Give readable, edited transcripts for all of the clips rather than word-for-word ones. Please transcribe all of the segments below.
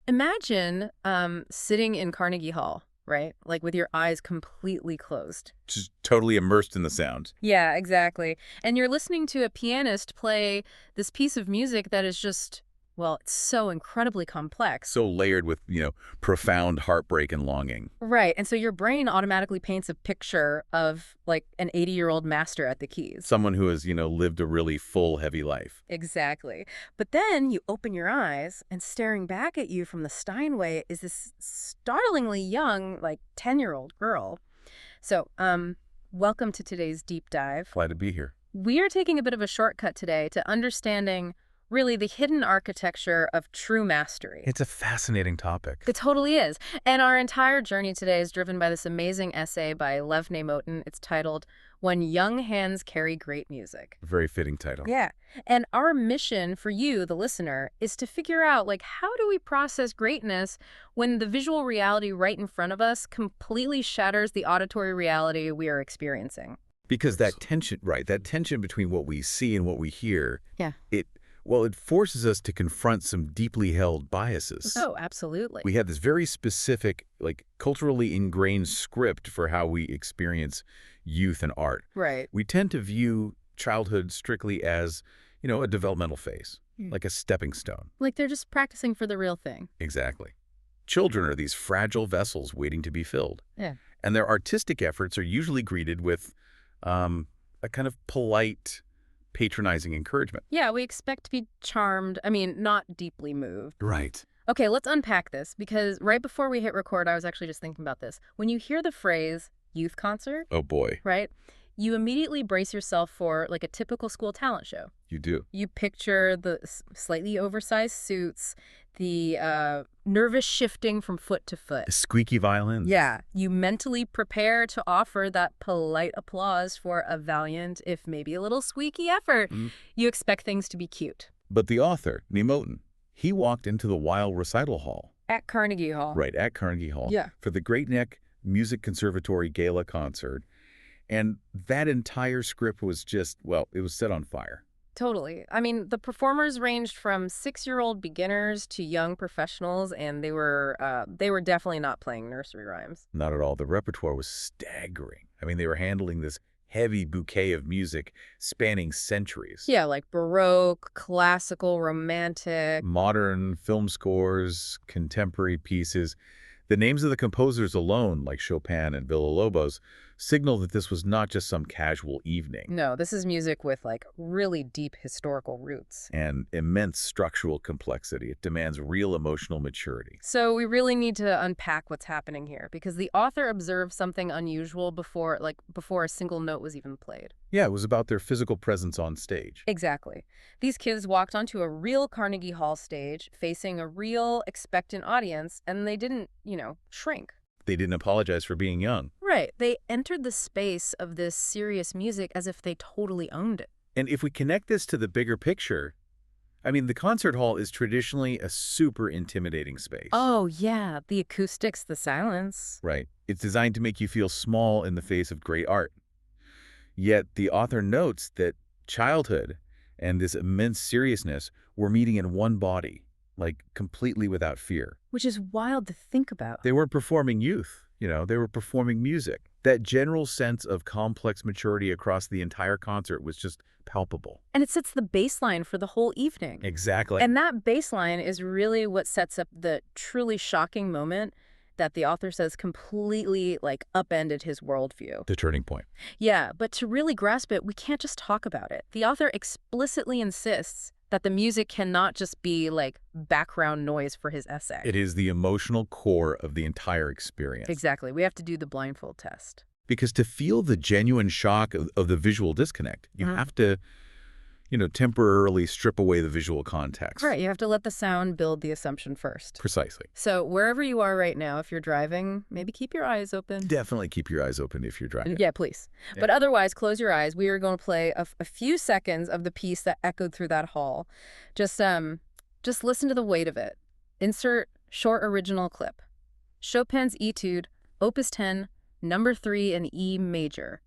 Imagine sitting in Carnegie Hall, right? Like with your eyes completely closed. Just totally immersed in the sound. Yeah, exactly. And you're listening to a pianist play this piece of music that is just, well, it's so incredibly complex. So layered with, profound heartbreak and longing. Right. And so your brain automatically paints a picture of like an 80-year-old master at the keys. Someone who has, lived a really full, heavy life. Exactly. But then you open your eyes, and staring back at you from the Steinway is this startlingly young, like 10-year-old girl. So, welcome to today's deep dive. Glad to be here. We are taking a bit of a shortcut today to understanding really the hidden architecture of true mastery. It's a fascinating topic. It totally is. And our entire journey today is driven by this amazing essay by Lev Motin. It's titled, When Young Hands Carry Great Music. Very fitting title. Yeah. And our mission for you, the listener, is to figure out, like, how do we process greatness when the visual reality right in front of us completely shatters the auditory reality we are experiencing? Because that tension, right, that tension between what we see and what we hear, Yeah. it forces us to confront some deeply held biases. Oh, absolutely. We have this very specific, like, culturally ingrained script for how we experience youth and art. Right. We tend to view childhood strictly as, a developmental phase, like a stepping stone. Like they're just practicing for the real thing. Exactly. Children are these fragile vessels waiting to be filled. Yeah. And their artistic efforts are usually greeted with a kind of polite, patronizing encouragement. Yeah, we expect to be charmed. I mean, not deeply moved. Right. Okay, let's unpack this, because right before we hit record, I was actually just thinking about this. When you hear the phrase youth concert, Oh, boy. right, you immediately brace yourself for like a typical school talent show. You do. You picture the slightly oversized suits, the nervous shifting from foot to foot. The squeaky violins. Yeah, you mentally prepare to offer that polite applause for a valiant, if maybe a little squeaky effort. You expect things to be cute. But the author, Motin, he walked into the Weill Recital Hall. At Carnegie Hall. Right, at Carnegie Hall. Yeah. For the Great Neck Music Conservatory Gala concert. And that entire script was just, it was set on fire. Totally. I mean, the performers ranged from 6-year-old beginners to young professionals, and they were definitely not playing nursery rhymes. Not at all. The repertoire was staggering. I mean, they were handling this heavy bouquet of music spanning centuries. Yeah, like Baroque, classical, romantic. Modern film scores, contemporary pieces. The names of the composers alone, like Chopin and Villa-Lobos, signal that this was not just some casual evening. No, this is music with like really deep historical roots. And immense structural complexity. It demands real emotional maturity. So we really need to unpack what's happening here, because the author observed something unusual before a single note was even played. Yeah, it was about their physical presence on stage. Exactly. These kids walked onto a real Carnegie Hall stage facing a real expectant audience, and they didn't, shrink. They didn't apologize for being young. Right. They entered the space of this serious music as if they totally owned it. And if we connect this to the bigger picture, I mean, the concert hall is traditionally a super intimidating space. Oh, yeah. The acoustics, the silence. Right. It's designed to make you feel small in the face of great art. Yet the author notes that childhood and this immense seriousness were meeting in one body, like completely without fear. Which is wild to think about. They weren't performing youth, they were performing music. That general sense of complex maturity across the entire concert was just palpable. And it sets the baseline for the whole evening. Exactly. And that baseline is really what sets up the truly shocking moment that the author says completely upended his worldview. The turning point. Yeah, but to really grasp it, we can't just talk about it. The author explicitly insists that the music cannot just be background noise for his essay. It is the emotional core of the entire experience. Exactly. We have to do the blindfold test. Because to feel the genuine shock of the visual disconnect, you have to, temporarily strip away the visual context. Right. You have to let the sound build the assumption first. Precisely. So wherever you are right now, if you're driving, maybe keep your eyes open. Definitely keep your eyes open if you're driving. Yeah, please. Yeah. But otherwise, close your eyes. We are going to play a few seconds of the piece that echoed through that hall. Just listen to the weight of it. Insert short original clip. Chopin's Etude, Opus 10, Number 3 in E major.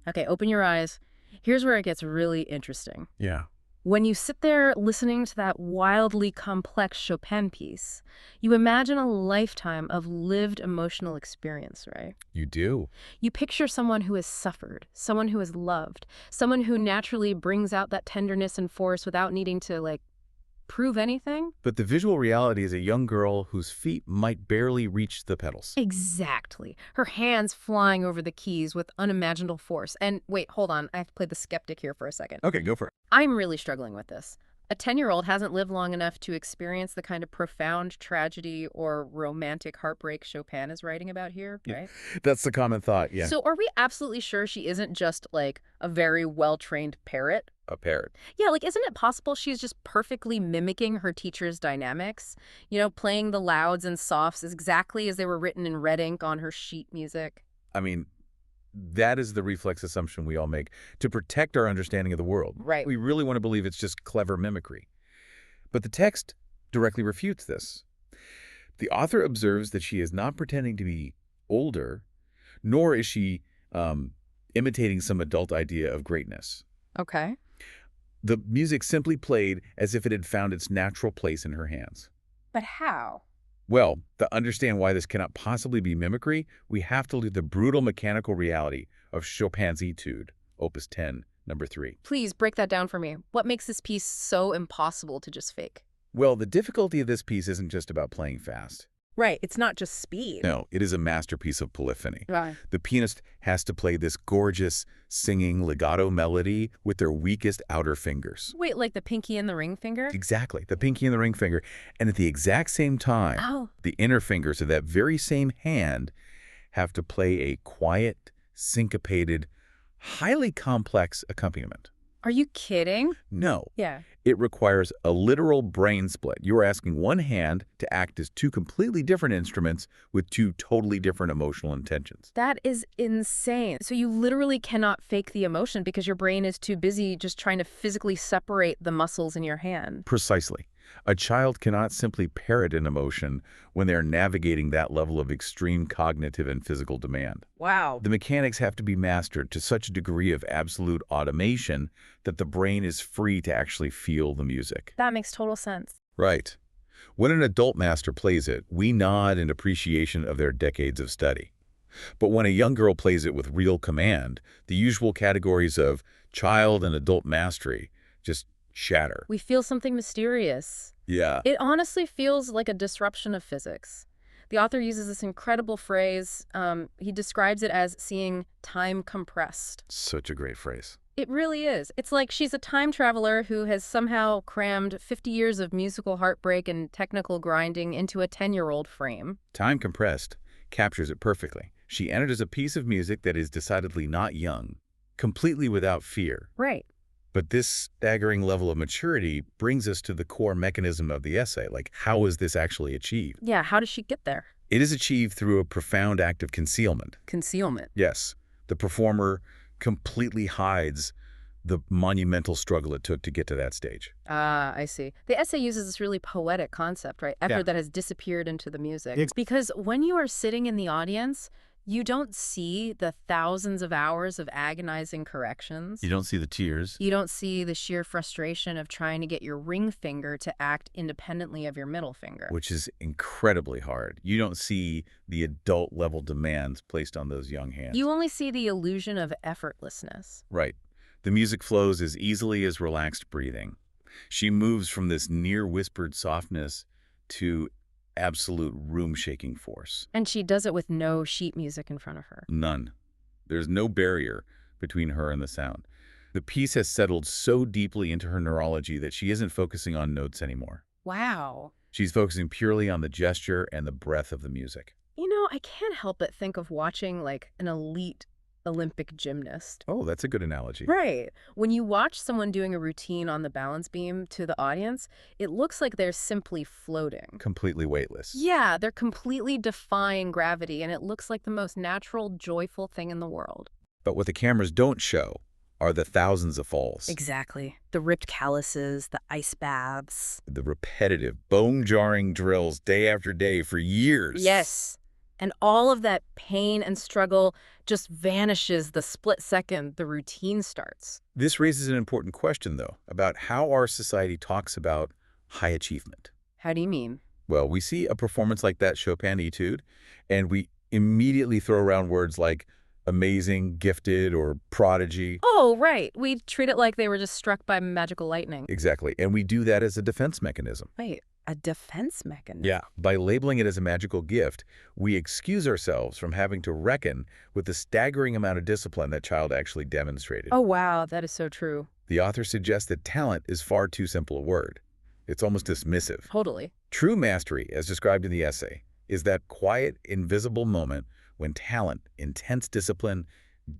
Okay, open your eyes. Here's where it gets really interesting. Yeah. When you sit there listening to that wildly complex Chopin piece, you imagine a lifetime of lived emotional experience, right? You do. You picture someone who has suffered, someone who has loved, someone who naturally brings out that tenderness and force without needing to, like, prove anything? But the visual reality is a young girl whose feet might barely reach the pedals. Exactly. Her hands flying over the keys with unimaginable force. And wait, hold on. I have to play the skeptic here for a second. Okay, go for it. I'm really struggling with this. A 10-year-old hasn't lived long enough to experience the kind of profound tragedy or romantic heartbreak Chopin is writing about here, Yeah. right? That's the common thought, yeah. So are we absolutely sure she isn't just, like, a very well-trained parrot? A parrot. Yeah, like, isn't it possible she's just perfectly mimicking her teacher's dynamics? You know, playing the louds and softs exactly as they were written in red ink on her sheet music? I mean, that is the reflex assumption we all make to protect our understanding of the world. Right. We really want to believe it's just clever mimicry. But the text directly refutes this. The author observes that she is not pretending to be older, nor is she imitating some adult idea of greatness. Okay. The music simply played as if it had found its natural place in her hands. But how? Well, to understand why this cannot possibly be mimicry, we have to look at the brutal mechanical reality of Chopin's Etude, Opus 10, number 3. Please break that down for me. What makes this piece so impossible to just fake? Well, the difficulty of this piece isn't just about playing fast. Right. It's not just speed. No, it is a masterpiece of polyphony. Right. The pianist has to play this gorgeous, singing legato melody with their weakest outer fingers. Wait, like the pinky and the ring finger? Exactly, the pinky and the ring finger. And at the exact same time, Oh. the inner fingers of that very same hand have to play a quiet, syncopated, highly complex accompaniment. Are you kidding? No, Yeah. it requires a literal brain split. You are asking one hand to act as two completely different instruments with two totally different emotional intentions. That is insane. So you literally cannot fake the emotion because your brain is too busy just trying to physically separate the muscles in your hand. Precisely. A child cannot simply parrot an emotion when they are navigating that level of extreme cognitive and physical demand. Wow. The mechanics have to be mastered to such a degree of absolute automation that the brain is free to actually feel the music. That makes total sense. Right. When an adult master plays it, we nod in appreciation of their decades of study. But when a young girl plays it with real command, the usual categories of child and adult mastery just shatter. We feel something mysterious. Yeah. It honestly feels like a disruption of physics. The author uses this incredible phrase. He describes it as seeing time compressed. Such a great phrase. It really is. It's like she's a time traveler who has somehow crammed 50 years of musical heartbreak and technical grinding into a 10-year-old frame. Time compressed captures it perfectly. She enters a piece of music that is decidedly not young, completely without fear. Right. But this staggering level of maturity brings us to the core mechanism of the essay. Like, how is this actually achieved? Yeah, how does she get there? It is achieved through a profound act of concealment. Concealment. Yes, the performer completely hides the monumental struggle it took to get to that stage. Ah, I see. The essay uses this really poetic concept, right? Effort Yeah. that has disappeared into the music. Ex- Because when you are sitting in the audience, you don't see the thousands of hours of agonizing corrections. You don't see the tears. You don't see the sheer frustration of trying to get your ring finger to act independently of your middle finger. Which is incredibly hard. You don't see the adult-level demands placed on those young hands. You only see the illusion of effortlessness. Right. The music flows as easily as relaxed breathing. She moves from this near-whispered softness to absolute room-shaking force. And she does it with no sheet music in front of her. None. There's no barrier between her and the sound. The piece has settled so deeply into her neurology that she isn't focusing on notes anymore. Wow. She's focusing purely on the gesture and the breath of the music. You know, I can't help but think of watching like an elite Olympic gymnast. Oh, that's a good analogy. Right. When you watch someone doing a routine on the balance beam to the audience, it looks like they're simply floating. Completely weightless. Yeah, they're completely defying gravity, and it looks like the most natural, joyful thing in the world. But what the cameras don't show are the thousands of falls. Exactly. The ripped calluses, the ice baths. The repetitive, bone-jarring drills day after day for years. Yes. And all of that pain and struggle just vanishes the split second the routine starts. This raises an important question, though, about how our society talks about high achievement. How do you mean? Well, we see a performance like that Chopin Étude, and we immediately throw around words like amazing, gifted, or prodigy. Oh, right. We treat it like they were just struck by magical lightning. Exactly, and we do that as a defense mechanism. Wait, a defense mechanism? Yeah. By labeling it as a magical gift, we excuse ourselves from having to reckon with the staggering amount of discipline that child actually demonstrated. Oh, wow. That is so true. The author suggests that talent is far too simple a word. It's almost dismissive. Totally. True mastery, as described in the essay, is that quiet, invisible moment when talent, intense discipline,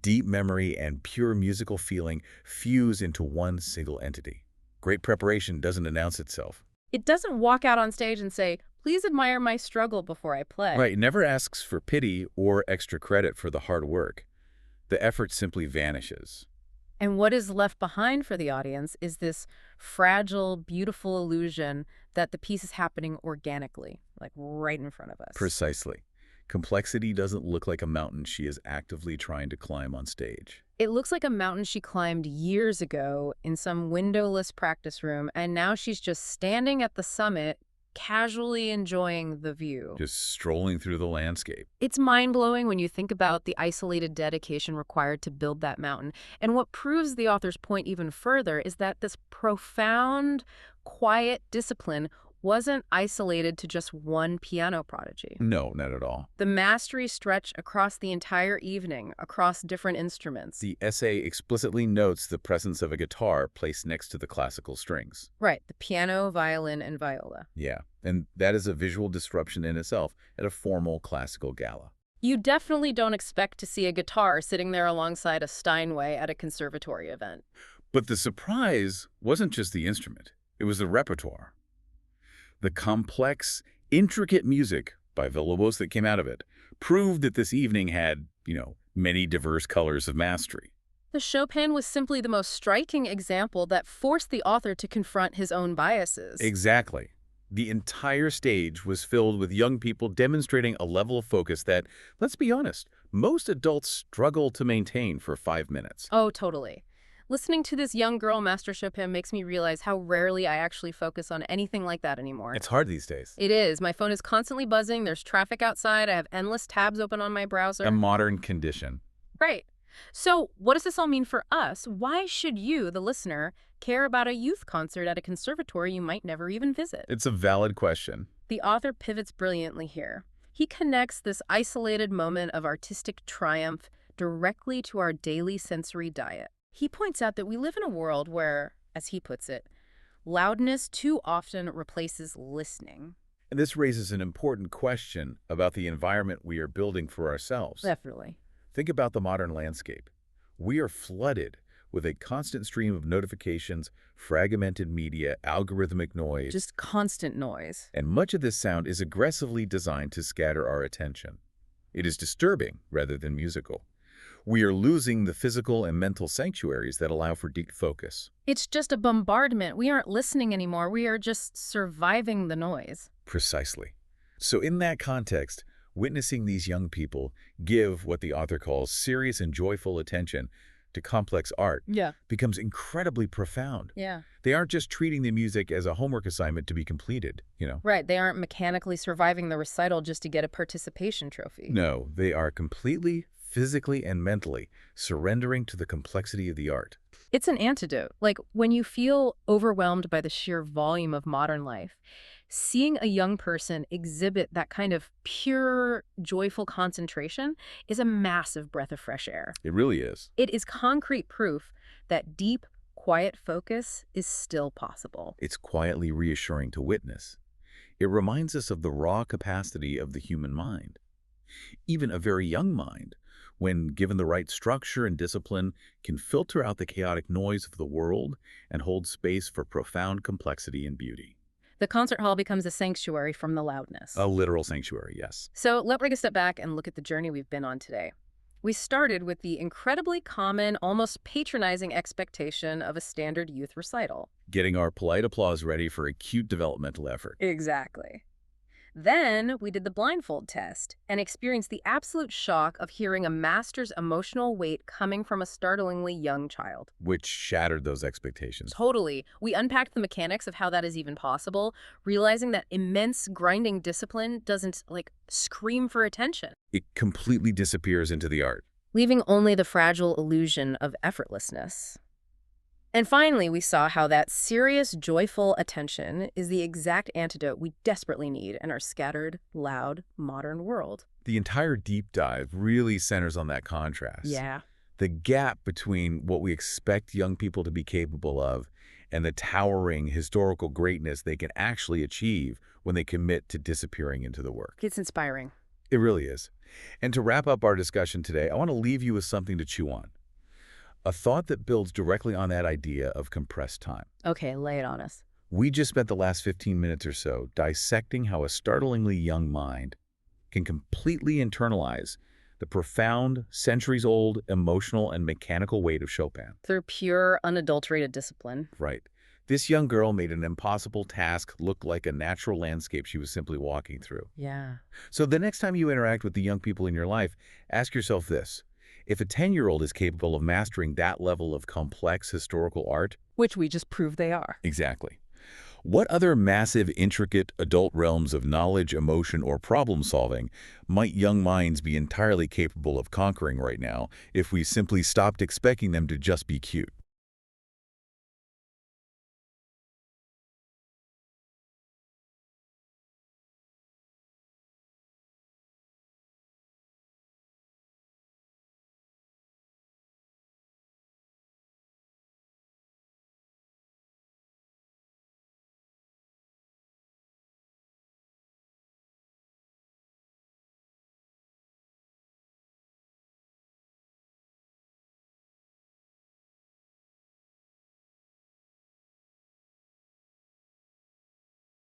deep memory, and pure musical feeling fuse into one single entity. Great preparation doesn't announce itself. It doesn't walk out on stage and say, please admire my struggle before I play. Right, it never asks for pity or extra credit for the hard work. The effort simply vanishes. And what is left behind for the audience is this fragile, beautiful illusion that the piece is happening organically, like right in front of us. Precisely. Complexity doesn't look like a mountain she is actively trying to climb on stage. It looks like a mountain she climbed years ago in some windowless practice room, and now she's just standing at the summit, casually enjoying the view. Just strolling through the landscape. It's mind-blowing when you think about the isolated dedication required to build that mountain. And what proves the author's point even further is that this profound, quiet discipline wasn't isolated to just one piano prodigy. No, not at all. The mastery stretched across the entire evening, across different instruments. The essay explicitly notes the presence of a guitar placed next to the classical strings. Right, the piano, violin, and viola. Yeah, and that is a visual disruption in itself at a formal classical gala. You definitely don't expect to see a guitar sitting there alongside a Steinway at a conservatory event. But the surprise wasn't just the instrument. It was the repertoire. The complex, intricate music by virtuosos that came out of it proved that this evening had, many diverse colors of mastery. The Chopin was simply the most striking example that forced the author to confront his own biases. Exactly. The entire stage was filled with young people demonstrating a level of focus that, let's be honest, most adults struggle to maintain for 5 minutes. Oh, totally. Listening to this young girl master Chopin makes me realize how rarely I actually focus on anything like that anymore. It's hard these days. It is. My phone is constantly buzzing. There's traffic outside. I have endless tabs open on my browser. A modern condition. Right. So what does this all mean for us? Why should you, the listener, care about a youth concert at a conservatory you might never even visit? It's a valid question. The author pivots brilliantly here. He connects this isolated moment of artistic triumph directly to our daily sensory diet. He points out that we live in a world where, as he puts it, loudness too often replaces listening. And this raises an important question about the environment we are building for ourselves. Definitely. Think about the modern landscape. We are flooded with a constant stream of notifications, fragmented media, algorithmic noise. Just constant noise. And much of this sound is aggressively designed to scatter our attention. It is disturbing rather than musical. We are losing the physical and mental sanctuaries that allow for deep focus. It's just a bombardment. We aren't listening anymore. We are just surviving the noise. Precisely. So in that context, witnessing these young people give what the author calls serious and joyful attention to complex art becomes incredibly profound. Yeah. They aren't just treating the music as a homework assignment to be completed, Right. They aren't mechanically surviving the recital just to get a participation trophy. No, they are completely, physically and mentally surrendering to the complexity of the art. It's an antidote. Like when you feel overwhelmed by the sheer volume of modern life, seeing a young person exhibit that kind of pure, joyful concentration is a massive breath of fresh air. It really is. It is concrete proof that deep, quiet focus is still possible. It's quietly reassuring to witness. It reminds us of the raw capacity of the human mind. Even a very young mind, when given the right structure and discipline, can filter out the chaotic noise of the world and hold space for profound complexity and beauty. The concert hall becomes a sanctuary from the loudness. A literal sanctuary, yes. So let's take a step back and look at the journey we've been on today. We started with the incredibly common, almost patronizing expectation of a standard youth recital. Getting our polite applause ready for a cute developmental effort. Exactly. Then we did the blindfold test and experienced the absolute shock of hearing a master's emotional weight coming from a startlingly young child. Which shattered those expectations. Totally. We unpacked the mechanics of how that is even possible, realizing that immense grinding discipline doesn't, like, scream for attention, It completely disappears into the art. leaving only the fragile illusion of effortlessness. And finally, we saw how that serious, joyful attention is the exact antidote we desperately need in our scattered, loud, modern world. The entire deep dive really centers on that contrast. Yeah. The gap between what we expect young people to be capable of and the towering historical greatness they can actually achieve when they commit to disappearing into the work. It's inspiring. It really is. And to wrap up our discussion today, I want to leave you with something to chew on. A thought that builds directly on that idea of compressed time. Okay, lay it on us. We just spent the last 15 minutes or so dissecting how a startlingly young mind can completely internalize the profound, centuries-old emotional and mechanical weight of Chopin. Through pure, unadulterated discipline. Right. This young girl made an impossible task look like a natural landscape she was simply walking through. Yeah. So the next time you interact with the young people in your life, ask yourself this. If a 10-year-old is capable of mastering that level of complex historical art, Which we just proved they are. exactly. What other massive, intricate adult realms of knowledge, emotion, or problem-solving might young minds be entirely capable of conquering right now if we simply stopped expecting them to just be cute?